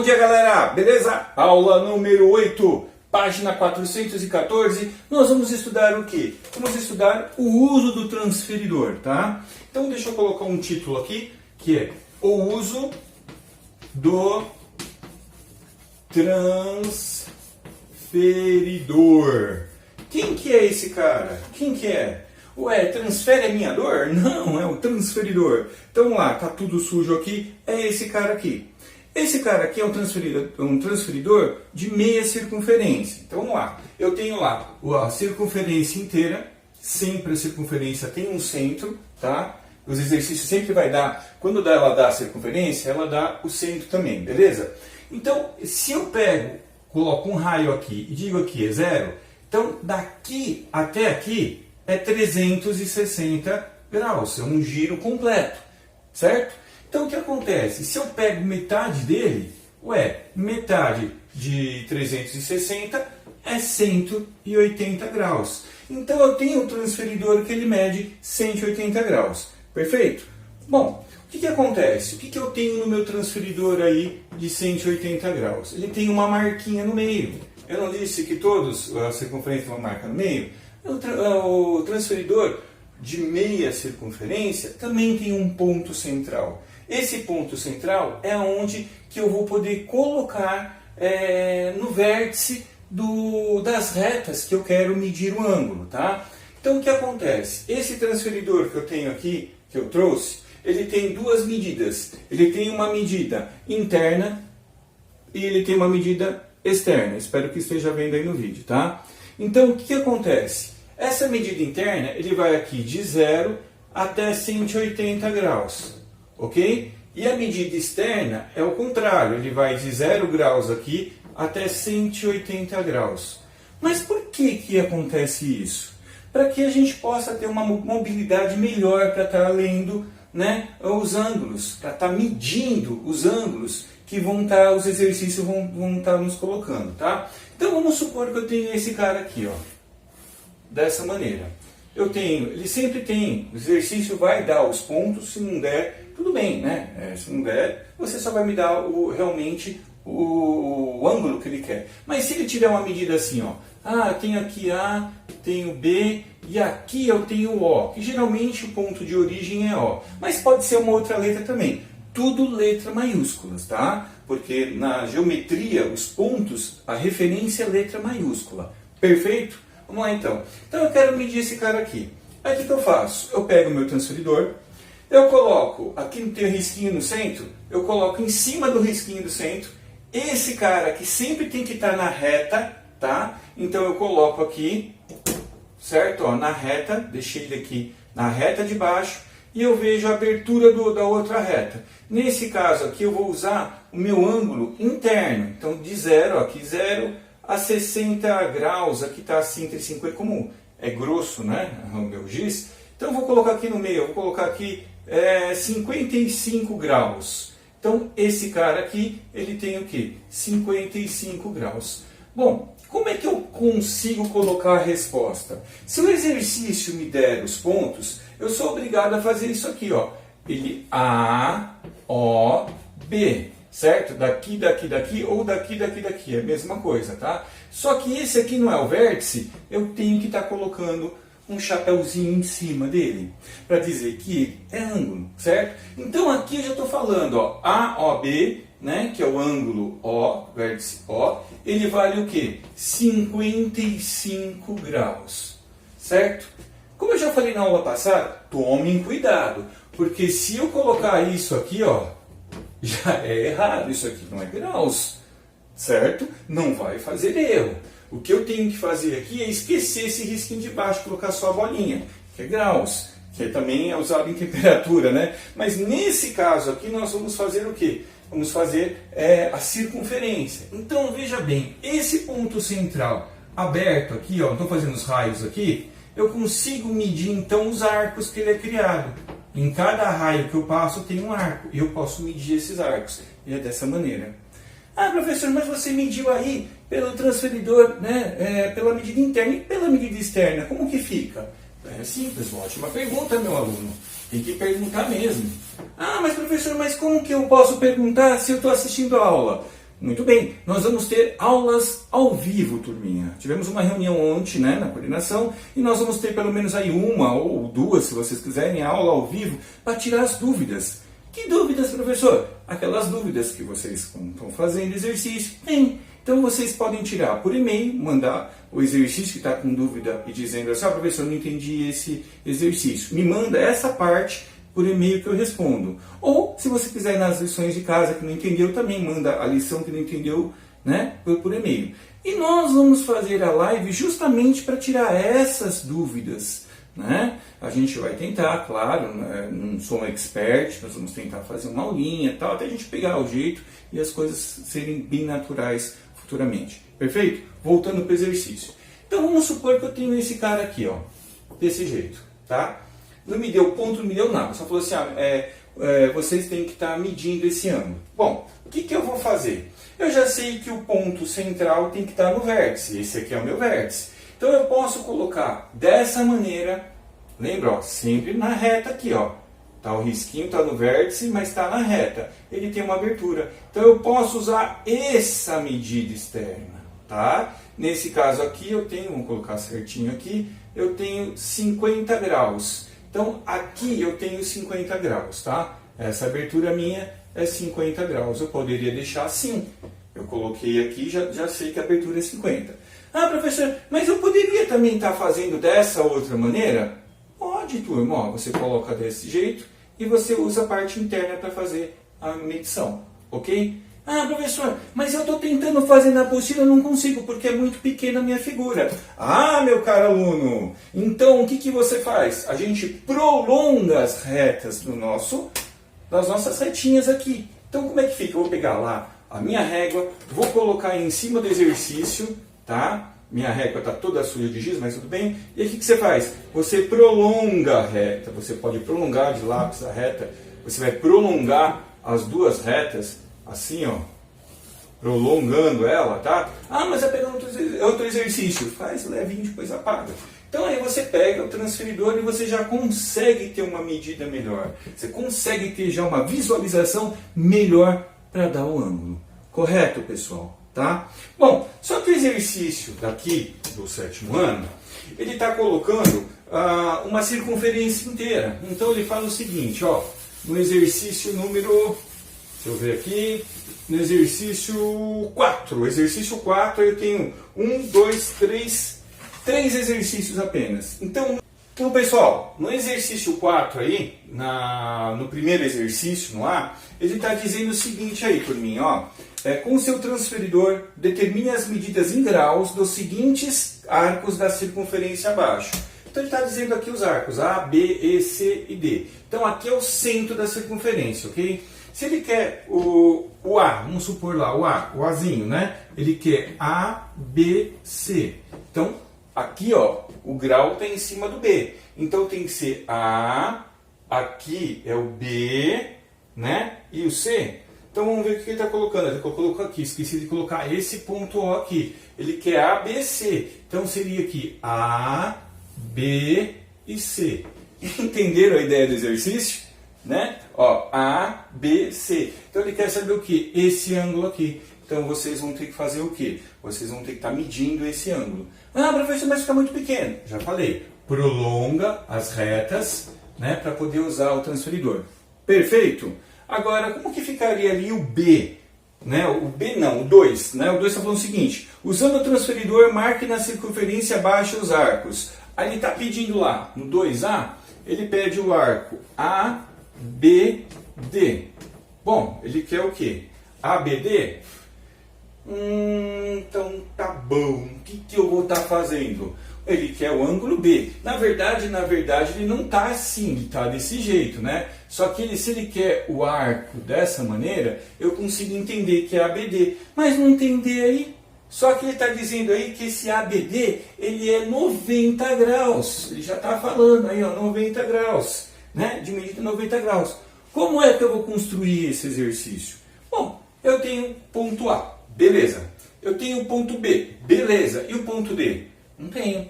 dia, galera! Beleza? Aula número 8, página 414. Nós vamos estudar o quê? Vamos estudar o uso do transferidor, tá? Então deixa eu colocar um título aqui, que é o uso do transferidor. Quem que é esse cara? Quem que é? Ué, transfere a minha dor? Não, é o transferidor. Então vamos lá, tá tudo sujo aqui, é esse cara aqui. Esse cara aqui é um transferidor de meia circunferência. Então vamos lá, eu tenho lá a circunferência inteira, sempre a circunferência tem um centro, tá? Os exercícios sempre vai dar, quando ela dá a circunferência, ela dá o centro também, beleza? Então, se eu coloco um raio aqui e digo aqui é 0, então daqui até aqui é 360 graus, é um giro completo, certo? Então o que acontece? Se eu pego metade dele, metade de 360 é 180 graus. Então eu tenho um transferidor que ele mede 180 graus, perfeito? Bom, o que acontece? O que eu tenho no meu transferidor aí de 180 graus? Ele tem uma marquinha no meio. Eu não disse que todos a circunferência tem uma marca no meio? O transferidor de meia circunferência também tem um ponto central. Esse ponto central é onde que eu vou poder colocar no vértice das retas que eu quero medir o ângulo, tá? Então o que acontece? Esse transferidor que eu tenho aqui, que eu trouxe, ele tem duas medidas. Ele tem uma medida interna e ele tem uma medida externa. Espero que esteja vendo aí no vídeo, tá? Então o que acontece? Essa medida interna, ele vai aqui de 0 até 180 graus, ok? E a medida externa é o contrário, ele vai de 0 graus aqui até 180 graus. Mas por que acontece isso? Para que a gente possa ter uma mobilidade melhor para estar lendo, né, os ângulos, para estar medindo os ângulos que os exercícios vão estar nos colocando, tá? Então vamos supor que eu tenho esse cara aqui, ó, dessa maneira. Ele sempre tem, o exercício vai dar os pontos, se não der, tudo bem, né? Se não der, você só vai me dar realmente o ângulo que ele quer. Mas se ele tiver uma medida assim, ó, eu tenho aqui A, tenho B, e aqui eu tenho O, que geralmente o ponto de origem é O, mas pode ser uma outra letra também. Tudo letra maiúsculas, tá? Porque na geometria, os pontos, a referência é letra maiúscula. Perfeito? Vamos lá então. Então eu quero medir esse cara aqui. Aí o que eu faço? Eu pego o meu transferidor, eu coloco, aqui não tem risquinho no centro, eu coloco em cima do risquinho do centro, esse cara aqui sempre tem que estar na reta, tá? Então eu coloco aqui, certo? Ó, na reta, deixei ele aqui na reta de baixo, e eu vejo a abertura da outra reta. Nesse caso aqui eu vou usar o meu ângulo interno. Então de 0, aqui 0 a 60 graus, aqui está assim entre 50, como é grosso, né, o meu giz. Então eu vou colocar aqui no meio, eu vou colocar aqui 55 graus. Então esse cara aqui, ele tem o que? 55 graus. Bom, como é que eu consigo colocar a resposta? Se o exercício me der os pontos, eu sou obrigado a fazer isso aqui, ó. Ele A, O, B, certo? Daqui, daqui, daqui, ou daqui, daqui, daqui, é a mesma coisa, tá? Só que esse aqui não é o vértice, eu tenho que estar colocando um chapéuzinho em cima dele, para dizer que é ângulo, certo? Então aqui eu já estou falando, ó, AOB, né, que é o ângulo O, vértice O, ele vale o quê? 55 graus, certo? Como eu já falei na aula passada, tomem cuidado, porque se eu colocar isso aqui, ó, já é errado, isso aqui não é graus, certo? Não vai fazer erro. O que eu tenho que fazer aqui é esquecer esse risquinho de baixo, colocar só a bolinha, que é graus, que também é usado em temperatura, né? Mas nesse caso aqui nós vamos fazer o quê? Vamos fazer a circunferência. Então veja bem, esse ponto central aberto aqui, ó, estou fazendo os raios aqui, eu consigo medir então os arcos que ele é criado. Em cada raio que eu passo tem um arco, e eu posso medir esses arcos. E é dessa maneira. Ah, professor, mas você mediu aí pelo transferidor, né, pela medida interna e pela medida externa, como que fica? É simples, ótima pergunta, meu aluno. Tem que perguntar mesmo. Ah, mas professor, mas como que eu posso perguntar se eu estou assistindo a aula? Muito bem, nós vamos ter aulas ao vivo, turminha. Tivemos uma reunião ontem, né, na coordenação, e nós vamos ter pelo menos aí uma ou duas, se vocês quiserem, aula ao vivo, para tirar as dúvidas. Que dúvidas, professor? Aquelas dúvidas que vocês estão fazendo exercício. Tem. Então vocês podem tirar por e-mail, mandar o exercício que está com dúvida e dizendo assim, professor, não entendi esse exercício. Me manda essa parte por e-mail que eu respondo. Ou, se você quiser ir nas lições de casa que não entendeu, também manda a lição que não entendeu, né, por e-mail. E nós vamos fazer a live justamente para tirar essas dúvidas, né? A gente vai tentar, claro, né, não sou um expert, nós vamos tentar fazer uma aulinha e tal, até a gente pegar o jeito e as coisas serem bem naturais futuramente. Perfeito? Voltando para o exercício. Então vamos supor que eu tenho esse cara aqui, ó, desse jeito, tá? Não me deu ponto, não me deu nada. Só falou assim, vocês têm que estar medindo esse ângulo. Bom, o que eu vou fazer? Eu já sei que o ponto central tem que estar no vértice. Esse aqui é o meu vértice. Então eu posso colocar dessa maneira, lembra, ó, sempre na reta aqui, ó. Tá, o risquinho está no vértice, mas está na reta. Ele tem uma abertura. Então eu posso usar essa medida externa, tá? Nesse caso aqui eu tenho, vamos colocar certinho aqui, eu tenho 50 graus. Então aqui eu tenho 50 graus, tá? Essa abertura minha é 50 graus. Eu poderia deixar assim. Eu coloquei aqui, já sei que a abertura é 50. Ah, professor, mas eu poderia também estar fazendo dessa outra maneira? Pode, turma. Ó, você coloca desse jeito e você usa a parte interna para fazer a medição, ok? Ah, professor, mas eu estou tentando fazer na apostila e não consigo, porque é muito pequena a minha figura. Ah, meu caro aluno, então o que você faz? A gente prolonga as retas das nossas retinhas aqui. Então como é que fica? Eu vou pegar lá a minha régua, vou colocar em cima do exercício, tá? Minha régua está toda suja de giz, mas tudo bem. E aí o que você faz? Você prolonga a reta. Você pode prolongar de lápis a reta. Você vai prolongar as duas retas, assim, ó. Prolongando ela, tá? Ah, mas é pegando outro exercício. Faz levinho, depois apaga. Então aí você pega o transferidor e você já consegue ter uma medida melhor. Você consegue ter já uma visualização melhor para dar o ângulo. Correto, pessoal? Tá? Bom, só que o exercício daqui do 7º ano, ele está colocando uma circunferência inteira. Então ele fala o seguinte, ó, no exercício número, deixa eu ver aqui, no exercício 4. Exercício 4 eu tenho 1, 2, 3 exercícios apenas. Então pessoal, no exercício 4 aí, no primeiro exercício, no A, ele está dizendo o seguinte aí, turminha, ó. Com o seu transferidor, determine as medidas em graus dos seguintes arcos da circunferência abaixo. Então ele está dizendo aqui os arcos A, B, E, C e D. Então aqui é o centro da circunferência, ok? Se ele quer o A, vamos supor lá, o Azinho, né? Ele quer A, B, C. Então aqui, ó, o grau está em cima do B. Então tem que ser A, aqui é o B, né? E o C. Então vamos ver o que ele está colocando. Ele colocou aqui, esqueci de colocar esse ponto O aqui. Ele quer A, B, C. Então seria aqui A, B e C. Entenderam a ideia do exercício? Né? Ó, A, B, C. Então ele quer saber o que? Esse ângulo aqui. Então vocês vão ter que fazer o quê? Vocês vão ter que estar medindo esse ângulo. Ah, professor, mas fica muito pequeno. Já falei. Prolonga as retas, né, para poder usar o transferidor. Perfeito? Agora, como que ficaria ali o B? Né? O B não, o 2. Né? O 2 está falando o seguinte. Usando o transferidor, marque na circunferência abaixo os arcos. Aí ele está pedindo lá, no 2A, ele pede o arco A, B, D. Bom, ele quer o quê? A, B, D? Então tá bom. O que eu vou estar fazendo? Ele quer o ângulo B. Na verdade, ele não está assim, ele está desse jeito, né? Só que se ele quer o arco dessa maneira, eu consigo entender que é ABD. Mas não entender aí. Só que ele está dizendo aí que esse ABD, ele é 90 graus. Ele já está falando aí, ó, 90 graus. Né? De medida 90 graus. Como é que eu vou construir esse exercício? Bom, eu tenho ponto A. Beleza. Eu tenho o ponto B. Beleza. E o ponto D? Não tenho.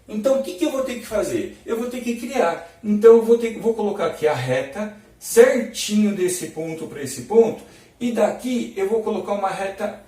Então, o que eu vou ter que fazer? Eu vou ter que criar. Então, eu vou colocar aqui a reta certinho desse ponto para esse ponto E daqui eu vou colocar uma reta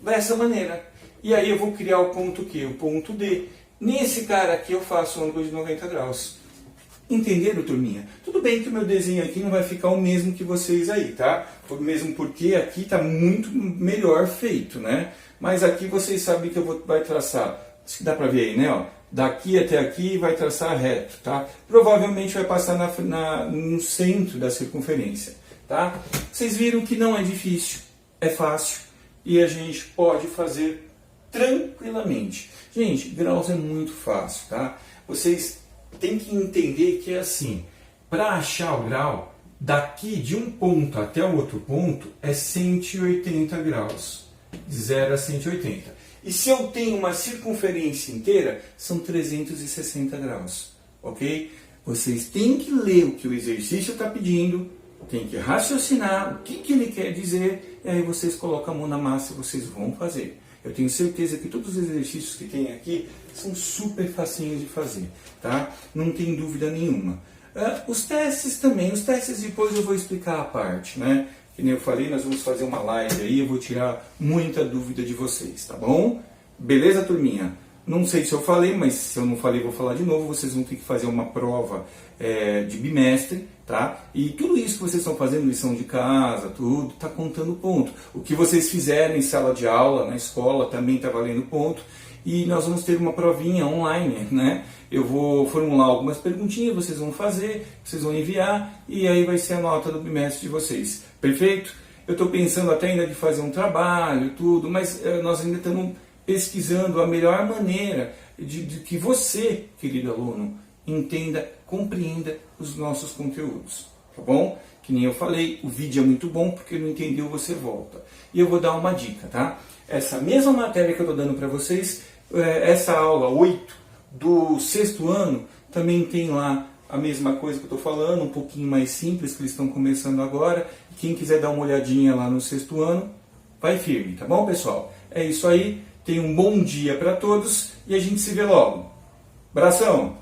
dessa maneira. E aí eu vou criar o ponto Q, o ponto D. Nesse cara aqui eu faço um ângulo de 90 graus. Entenderam, turminha? Tudo bem que o meu desenho aqui não vai ficar o mesmo que vocês aí, tá? Mesmo porque aqui está muito melhor feito, né? Mas aqui vocês sabem que vai traçar, dá para ver aí, né? Ó, daqui até aqui vai traçar reto, tá? Provavelmente vai passar no centro da circunferência, tá? Vocês viram que não é difícil, é fácil e a gente pode fazer tranquilamente. Gente, graus é muito fácil, tá? Vocês têm que entender que é assim, para achar o grau, daqui de um ponto até o outro ponto é 180 graus, de 0 a 180. E se eu tenho uma circunferência inteira, são 360 graus, ok? Vocês têm que ler o que o exercício está pedindo, tem que raciocinar o que ele quer dizer, e aí vocês colocam a mão na massa e vocês vão fazer. Eu tenho certeza que todos os exercícios que tem aqui são super facinhos de fazer, tá? Não tem dúvida nenhuma. Os testes também, os testes depois eu vou explicar a parte, né? Que nem eu falei, nós vamos fazer uma live aí, eu vou tirar muita dúvida de vocês, tá bom? Beleza, turminha? Não sei se eu falei, mas se eu não falei, vou falar de novo. Vocês vão ter que fazer uma prova de bimestre, tá? E tudo isso que vocês estão fazendo, lição de casa, tudo, tá contando ponto. O que vocês fizerem em sala de aula, na escola, também tá valendo ponto. E nós vamos ter uma provinha online, né? Eu vou formular algumas perguntinhas, vocês vão fazer, vocês vão enviar, e aí vai ser a nota do bimestre de vocês. Perfeito? Eu estou pensando até ainda de fazer um trabalho, tudo, mas nós ainda estamos pesquisando a melhor maneira de que você, querido aluno, entenda, compreenda os nossos conteúdos, tá bom? Que nem eu falei, o vídeo é muito bom, porque não entendeu, você volta. E eu vou dar uma dica, tá? Essa mesma matéria que eu estou dando para vocês, essa aula 8 do 6º ano, também tem lá a mesma coisa que eu estou falando, um pouquinho mais simples, que eles estão começando agora. Quem quiser dar uma olhadinha lá no 6º ano, vai firme, tá bom, pessoal? É isso aí, tenham um bom dia para todos e a gente se vê logo. Abração!